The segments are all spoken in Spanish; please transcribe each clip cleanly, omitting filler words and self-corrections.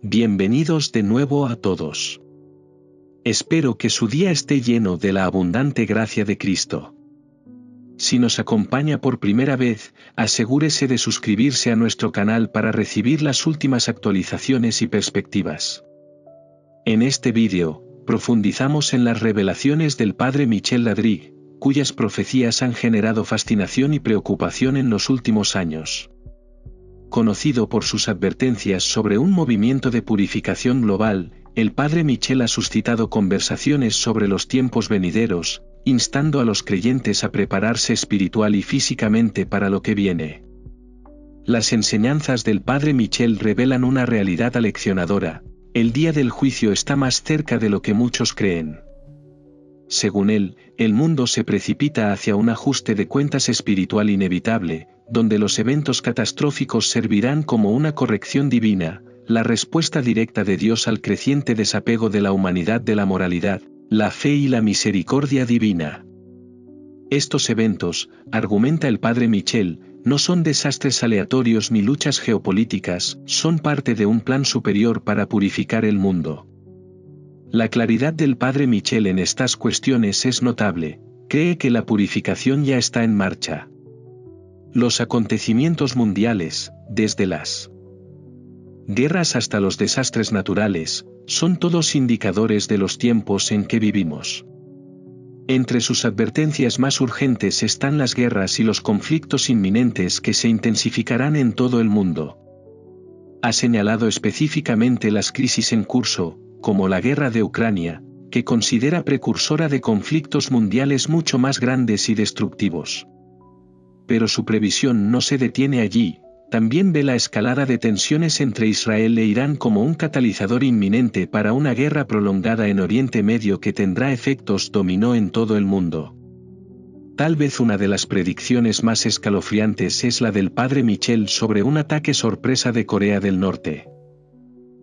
Bienvenidos de nuevo a todos. Espero que su día esté lleno de la abundante gracia de Cristo. Si nos acompaña por primera vez, asegúrese de suscribirse a nuestro canal para recibir las últimas actualizaciones y perspectivas. En este vídeo, profundizamos en las revelaciones del Padre Michel Ladrig, cuyas profecías han generado fascinación y preocupación en los últimos años. Conocido por sus advertencias sobre un movimiento de purificación global, el Padre Michel ha suscitado conversaciones sobre los tiempos venideros, instando a los creyentes a prepararse espiritual y físicamente para lo que viene. Las enseñanzas del Padre Michel revelan una realidad aleccionadora: el día del juicio está más cerca de lo que muchos creen. Según él, el mundo se precipita hacia un ajuste de cuentas espiritual inevitable, donde los eventos catastróficos servirán como una corrección divina, la respuesta directa de Dios al creciente desapego de la humanidad de la moralidad, la fe y la misericordia divina. Estos eventos, argumenta el Padre Michel, no son desastres aleatorios ni luchas geopolíticas, son parte de un plan superior para purificar el mundo. La claridad del Padre Michel en estas cuestiones es notable. Cree que la purificación ya está en marcha. Los acontecimientos mundiales, desde las guerras hasta los desastres naturales, son todos indicadores de los tiempos en que vivimos. Entre sus advertencias más urgentes están las guerras y los conflictos inminentes que se intensificarán en todo el mundo. Ha señalado específicamente las crisis en curso, como la guerra de Ucrania, que considera precursora de conflictos mundiales mucho más grandes y destructivos. Pero su previsión no se detiene allí, también ve la escalada de tensiones entre Israel e Irán como un catalizador inminente para una guerra prolongada en Oriente Medio que tendrá efectos dominó en todo el mundo. Tal vez una de las predicciones más escalofriantes es la del Padre Michel sobre un ataque sorpresa de Corea del Norte.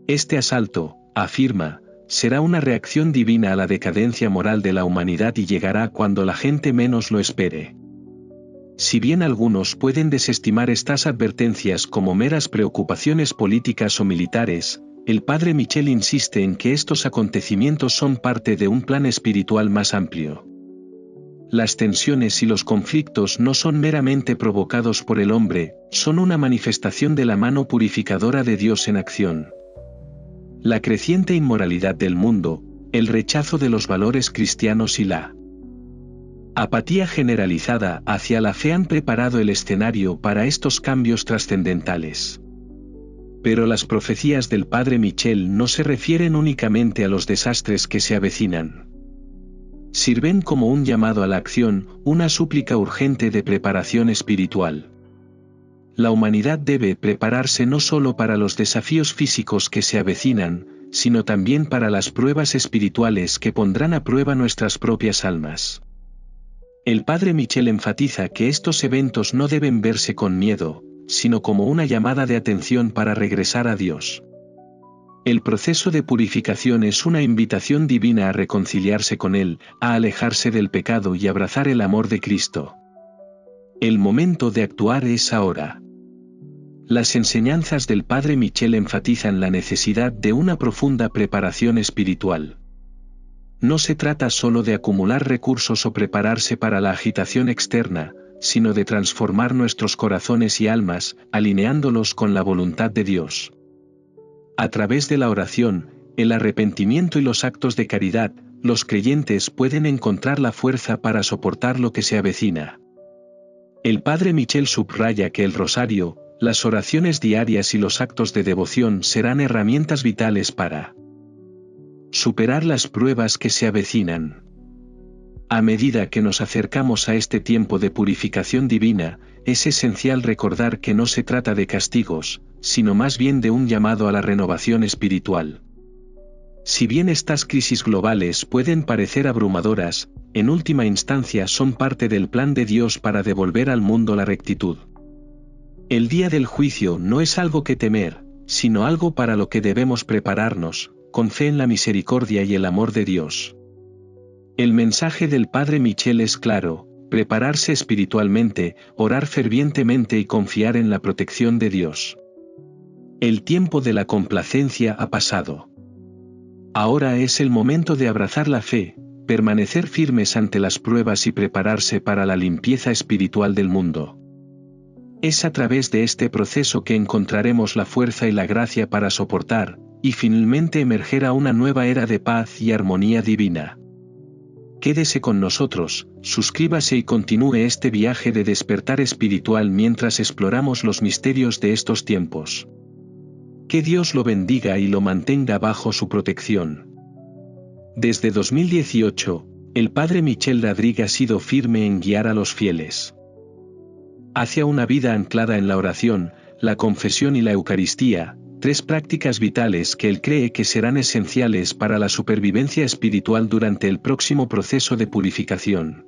Este asalto, afirma, será una reacción divina a la decadencia moral de la humanidad y llegará cuando la gente menos lo espere. Si bien algunos pueden desestimar estas advertencias como meras preocupaciones políticas o militares, el Padre Michel insiste en que estos acontecimientos son parte de un plan espiritual más amplio. Las tensiones y los conflictos no son meramente provocados por el hombre, son una manifestación de la mano purificadora de Dios en acción. La creciente inmoralidad del mundo, el rechazo de los valores cristianos y la apatía generalizada hacia la fe han preparado el escenario para estos cambios trascendentales. Pero las profecías del Padre Michel no se refieren únicamente a los desastres que se avecinan. Sirven como un llamado a la acción, una súplica urgente de preparación espiritual. La humanidad debe prepararse no solo para los desafíos físicos que se avecinan, sino también para las pruebas espirituales que pondrán a prueba nuestras propias almas. El Padre Michel enfatiza que estos eventos no deben verse con miedo, sino como una llamada de atención para regresar a Dios. El proceso de purificación es una invitación divina a reconciliarse con Él, a alejarse del pecado y abrazar el amor de Cristo. El momento de actuar es ahora. Las enseñanzas del Padre Michel enfatizan la necesidad de una profunda preparación espiritual. No se trata solo de acumular recursos o prepararse para la agitación externa, sino de transformar nuestros corazones y almas, alineándolos con la voluntad de Dios. A través de la oración, el arrepentimiento y los actos de caridad, los creyentes pueden encontrar la fuerza para soportar lo que se avecina. El Padre Michel subraya que el rosario, las oraciones diarias y los actos de devoción serán herramientas vitales para superar las pruebas que se avecinan. A medida que nos acercamos a este tiempo de purificación divina, es esencial recordar que no se trata de castigos, sino más bien de un llamado a la renovación espiritual. Si bien estas crisis globales pueden parecer abrumadoras, en última instancia son parte del plan de Dios para devolver al mundo la rectitud. El día del juicio no es algo que temer, sino algo para lo que debemos prepararnos, con fe en la misericordia y el amor de Dios. El mensaje del Padre Michel es claro: prepararse espiritualmente, orar fervientemente y confiar en la protección de Dios. El tiempo de la complacencia ha pasado. Ahora es el momento de abrazar la fe, permanecer firmes ante las pruebas y prepararse para la limpieza espiritual del mundo. Es a través de este proceso que encontraremos la fuerza y la gracia para soportar, y finalmente emerger a una nueva era de paz y armonía divina. Quédese con nosotros, suscríbase y continúe este viaje de despertar espiritual mientras exploramos los misterios de estos tiempos. Que Dios lo bendiga y lo mantenga bajo su protección. Desde 2018, el Padre Michel Ladrig ha sido firme en guiar a los fieles hacia una vida anclada en la oración, la confesión y la Eucaristía, tres prácticas vitales que él cree que serán esenciales para la supervivencia espiritual durante el próximo proceso de purificación.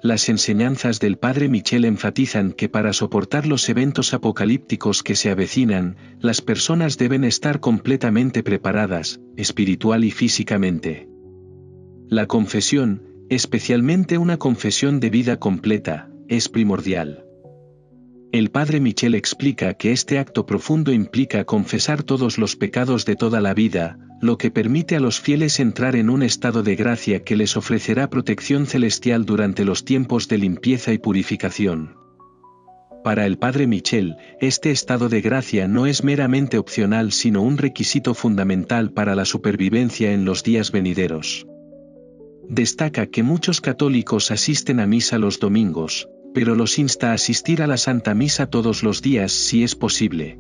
Las enseñanzas del Padre Michel enfatizan que para soportar los eventos apocalípticos que se avecinan, las personas deben estar completamente preparadas, espiritual y físicamente. La confesión, especialmente una confesión de vida completa, es primordial. El Padre Michel explica que este acto profundo implica confesar todos los pecados de toda la vida, lo que permite a los fieles entrar en un estado de gracia que les ofrecerá protección celestial durante los tiempos de limpieza y purificación. Para el Padre Michel, este estado de gracia no es meramente opcional sino un requisito fundamental para la supervivencia en los días venideros. Destaca que muchos católicos asisten a misa los domingos, pero los insta a asistir a la Santa Misa todos los días si es posible.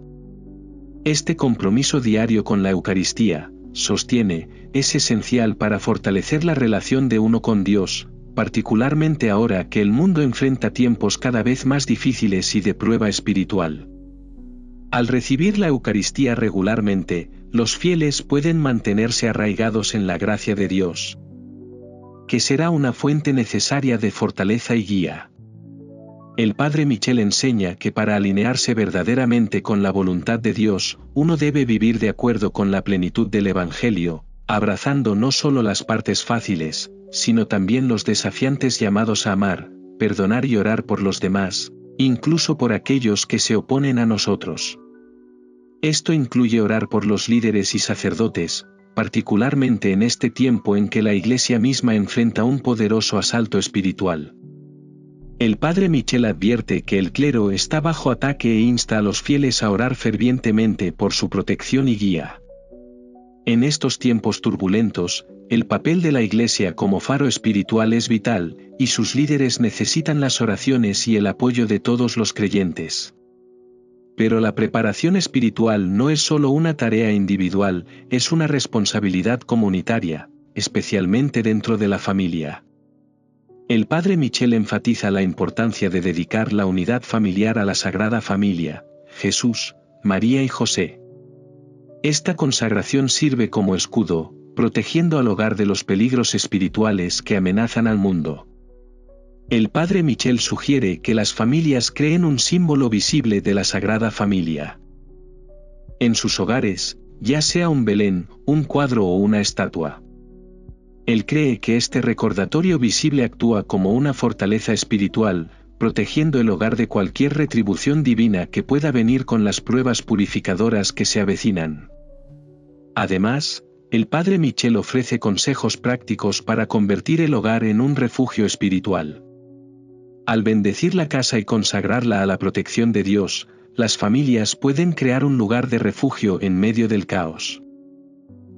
Este compromiso diario con la Eucaristía, sostiene, es esencial para fortalecer la relación de uno con Dios, particularmente ahora que el mundo enfrenta tiempos cada vez más difíciles y de prueba espiritual. Al recibir la Eucaristía regularmente, los fieles pueden mantenerse arraigados en la gracia de Dios, que será una fuente necesaria de fortaleza y guía. El Padre Michel enseña que para alinearse verdaderamente con la voluntad de Dios, uno debe vivir de acuerdo con la plenitud del Evangelio, abrazando no solo las partes fáciles, sino también los desafiantes llamados a amar, perdonar y orar por los demás, incluso por aquellos que se oponen a nosotros. Esto incluye orar por los líderes y sacerdotes, particularmente en este tiempo en que la Iglesia misma enfrenta un poderoso asalto espiritual. El Padre Michel advierte que el clero está bajo ataque e insta a los fieles a orar fervientemente por su protección y guía. En estos tiempos turbulentos, el papel de la Iglesia como faro espiritual es vital, y sus líderes necesitan las oraciones y el apoyo de todos los creyentes. Pero la preparación espiritual no es solo una tarea individual, es una responsabilidad comunitaria, especialmente dentro de la familia. El Padre Michel enfatiza la importancia de dedicar la unidad familiar a la Sagrada Familia, Jesús, María y José. Esta consagración sirve como escudo, protegiendo al hogar de los peligros espirituales que amenazan al mundo. El Padre Michel sugiere que las familias creen un símbolo visible de la Sagrada Familia en sus hogares, ya sea un Belén, un cuadro o una estatua. Él cree que este recordatorio visible actúa como una fortaleza espiritual, protegiendo el hogar de cualquier retribución divina que pueda venir con las pruebas purificadoras que se avecinan. Además, el Padre Michel ofrece consejos prácticos para convertir el hogar en un refugio espiritual. Al bendecir la casa y consagrarla a la protección de Dios, las familias pueden crear un lugar de refugio en medio del caos.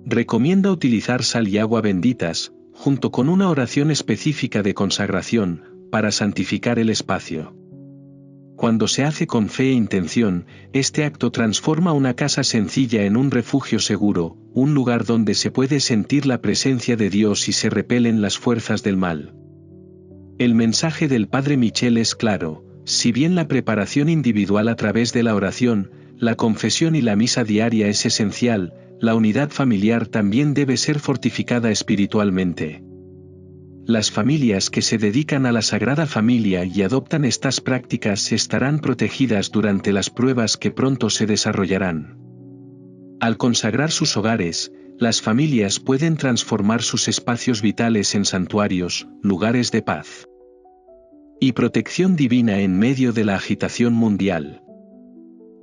Recomienda utilizar sal y agua benditas, junto con una oración específica de consagración, para santificar el espacio. Cuando se hace con fe e intención, este acto transforma una casa sencilla en un refugio seguro, un lugar donde se puede sentir la presencia de Dios y se repelen las fuerzas del mal. El mensaje del Padre Michel es claro: si bien la preparación individual a través de la oración, la confesión y la misa diaria es esencial, la unidad familiar también debe ser fortificada espiritualmente. Las familias que se dedican a la Sagrada Familia y adoptan estas prácticas estarán protegidas durante las pruebas que pronto se desarrollarán. Al consagrar sus hogares, las familias pueden transformar sus espacios vitales en santuarios, lugares de paz y protección divina en medio de la agitación mundial.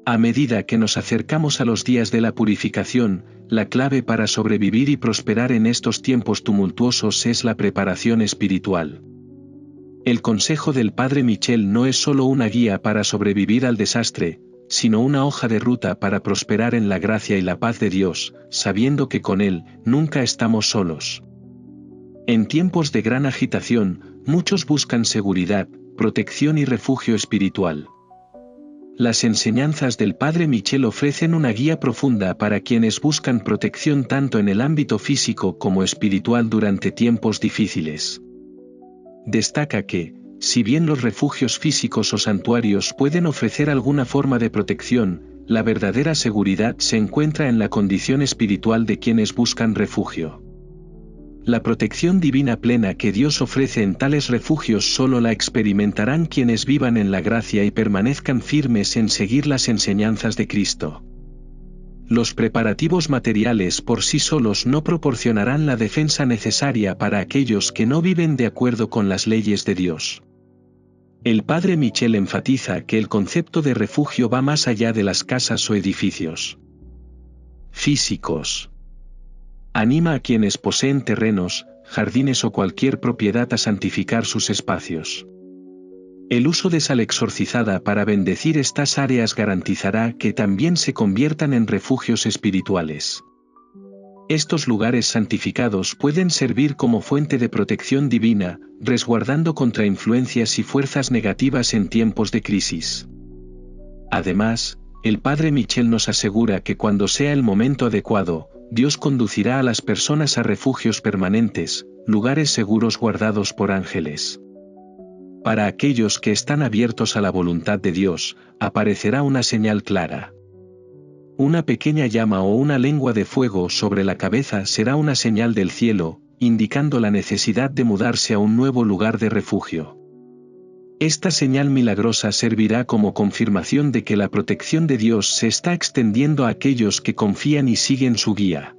A medida que nos acercamos a los días de la purificación, la clave para sobrevivir y prosperar en estos tiempos tumultuosos es la preparación espiritual. El consejo del Padre Michel no es solo una guía para sobrevivir al desastre, sino una hoja de ruta para prosperar en la gracia y la paz de Dios, sabiendo que con Él nunca estamos solos. En tiempos de gran agitación, muchos buscan seguridad, protección y refugio espiritual. Las enseñanzas del Padre Michel ofrecen una guía profunda para quienes buscan protección tanto en el ámbito físico como espiritual durante tiempos difíciles. Destaca que, si bien los refugios físicos o santuarios pueden ofrecer alguna forma de protección, la verdadera seguridad se encuentra en la condición espiritual de quienes buscan refugio. La protección divina plena que Dios ofrece en tales refugios solo la experimentarán quienes vivan en la gracia y permanezcan firmes en seguir las enseñanzas de Cristo. Los preparativos materiales por sí solos no proporcionarán la defensa necesaria para aquellos que no viven de acuerdo con las leyes de Dios. El Padre Michel enfatiza que el concepto de refugio va más allá de las casas o edificios físicos. Anima a quienes poseen terrenos, jardines o cualquier propiedad a santificar sus espacios. El uso de sal exorcizada para bendecir estas áreas garantizará que también se conviertan en refugios espirituales. Estos lugares santificados pueden servir como fuente de protección divina, resguardando contra influencias y fuerzas negativas en tiempos de crisis. Además, el Padre Michel nos asegura que cuando sea el momento adecuado, Dios conducirá a las personas a refugios permanentes, lugares seguros guardados por ángeles. Para aquellos que están abiertos a la voluntad de Dios, aparecerá una señal clara. Una pequeña llama o una lengua de fuego sobre la cabeza será una señal del cielo, indicando la necesidad de mudarse a un nuevo lugar de refugio. Esta señal milagrosa servirá como confirmación de que la protección de Dios se está extendiendo a aquellos que confían y siguen su guía.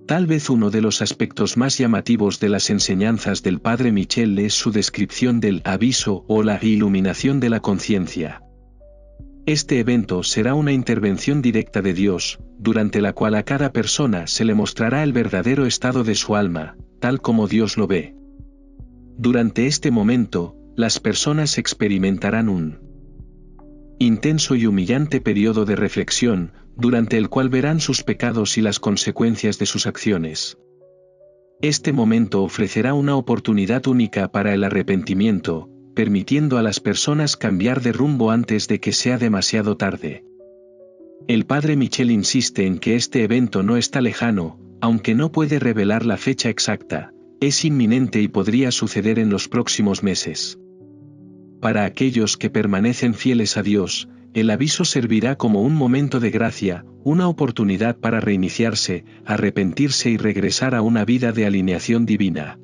Tal vez uno de los aspectos más llamativos de las enseñanzas del Padre Michel es su descripción del aviso o la iluminación de la conciencia. Este evento será una intervención directa de Dios, durante la cual a cada persona se le mostrará el verdadero estado de su alma, tal como Dios lo ve. Durante este momento, las personas experimentarán un intenso y humillante periodo de reflexión, durante el cual verán sus pecados y las consecuencias de sus acciones. Este momento ofrecerá una oportunidad única para el arrepentimiento, permitiendo a las personas cambiar de rumbo antes de que sea demasiado tarde. El Padre Michel insiste en que este evento no está lejano, aunque no puede revelar la fecha exacta, es inminente y podría suceder en los próximos meses. Para aquellos que permanecen fieles a Dios, el aviso servirá como un momento de gracia, una oportunidad para reiniciarse, arrepentirse y regresar a una vida de alineación divina.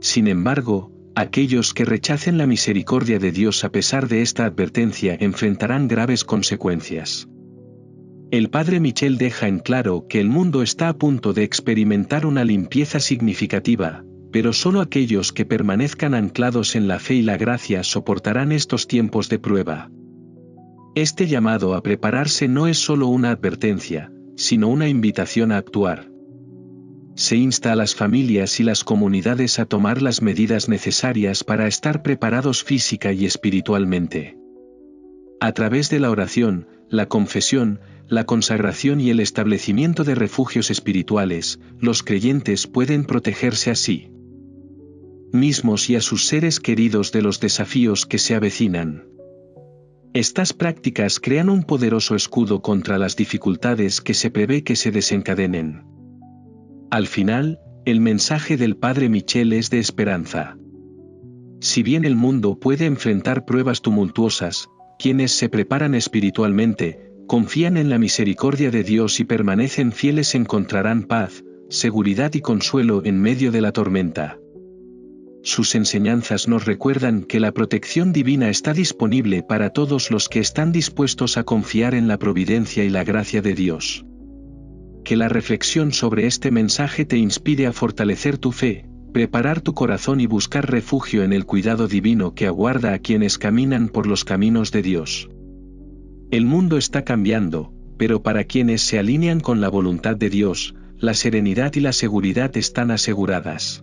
Sin embargo, aquellos que rechacen la misericordia de Dios a pesar de esta advertencia enfrentarán graves consecuencias. El Padre Michel deja en claro que el mundo está a punto de experimentar una limpieza significativa, pero solo aquellos que permanezcan anclados en la fe y la gracia soportarán estos tiempos de prueba. Este llamado a prepararse no es solo una advertencia, sino una invitación a actuar. Se insta a las familias y las comunidades a tomar las medidas necesarias para estar preparados física y espiritualmente. A través de la oración, la confesión, la consagración y el establecimiento de refugios espirituales, los creyentes pueden protegerse a sí mismos y a sus seres queridos de los desafíos que se avecinan. Estas prácticas crean un poderoso escudo contra las dificultades que se prevé que se desencadenen. Al final, el mensaje del Padre Michel es de esperanza. Si bien el mundo puede enfrentar pruebas tumultuosas, quienes se preparan espiritualmente, confían en la misericordia de Dios y permanecen fieles encontrarán paz, seguridad y consuelo en medio de la tormenta. Sus enseñanzas nos recuerdan que la protección divina está disponible para todos los que están dispuestos a confiar en la providencia y la gracia de Dios. Que la reflexión sobre este mensaje te inspire a fortalecer tu fe, preparar tu corazón y buscar refugio en el cuidado divino que aguarda a quienes caminan por los caminos de Dios. El mundo está cambiando, pero para quienes se alinean con la voluntad de Dios, la serenidad y la seguridad están aseguradas.